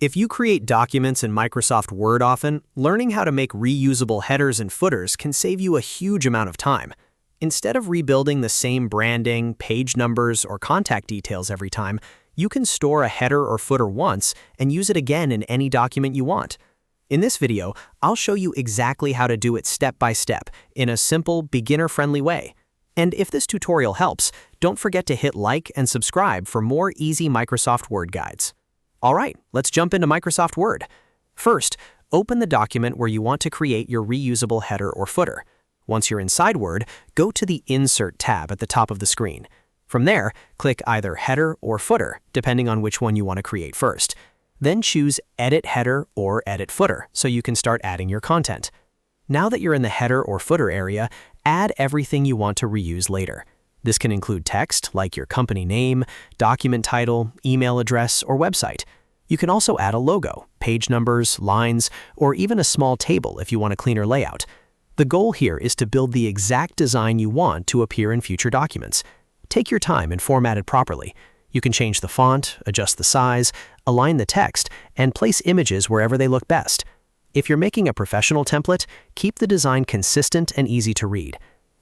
If you create documents in Microsoft Word often, learning how to make reusable headers and footers can save you a huge amount of time. Instead of rebuilding the same branding, page numbers, or contact details every time, you can store a header or footer once and use it again in any document you want. In this video, I'll show you exactly how to do it step by step in a simple, beginner-friendly way. And if this tutorial helps, don't forget to hit like and subscribe for more easy Microsoft Word guides. All right, let's jump into Microsoft Word. First, open the document where you want to create your reusable header or footer. Once you're inside Word, go to the Insert tab at the top of the screen. From there, click either Header or Footer, depending on which one you want to create first. Then choose Edit Header or Edit Footer so you can start adding your content. Now that you're in the header or footer area, add everything you want to reuse later. This can include text like your company name, document title, email address, or website. You can also add a logo, page numbers, lines, or even a small table if you want a cleaner layout. The goal here is to build the exact design you want to appear in future documents. Take your time and format it properly. You can change the font, adjust the size, align the text, and place images wherever they look best. If you're making a professional template, keep the design consistent and easy to read.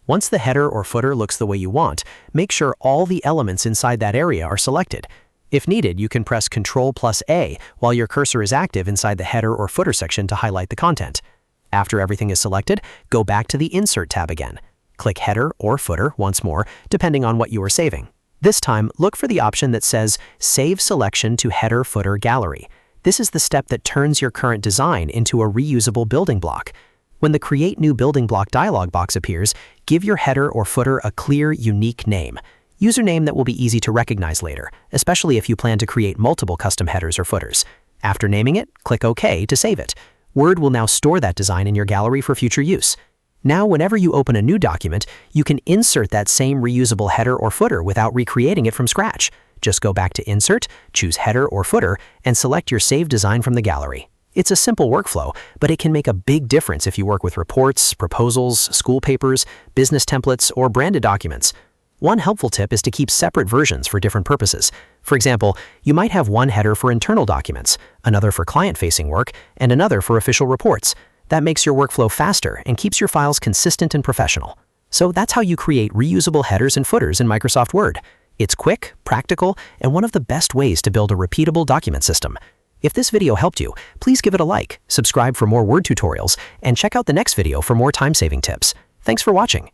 Once the header or footer looks the way you want, make sure all the elements inside that area are selected. If needed, you can press Ctrl+A while your cursor is active inside the header or footer section to highlight the content. After everything is selected, go back to the Insert tab again. Click Header or Footer once more, depending on what you are saving. This time, look for the option that says Save Selection to Header Footer Gallery. This is the step that turns your current design into a reusable building block. When the Create New Building Block dialog box appears, give your header or footer a clear, unique name. Use a name that will be easy to recognize later, especially if you plan to create multiple custom headers or footers. After naming it, click OK to save it. Word will now store that design in your gallery for future use. Now, whenever you open a new document, you can insert that same reusable header or footer without recreating it from scratch. Just go back to Insert, choose Header or Footer, and select your saved design from the gallery. It's a simple workflow, but it can make a big difference if you work with reports, proposals, school papers, business templates, or branded documents. One helpful tip is to keep separate versions for different purposes. For example, you might have one header for internal documents, another for client-facing work, and another for official reports. That makes your workflow faster and keeps your files consistent and professional. So that's how you create reusable headers and footers in Microsoft Word. It's quick, practical, and one of the best ways to build a repeatable document system. If this video helped you, please give it a like, subscribe for more Word tutorials, and check out the next video for more time-saving tips. Thanks for watching.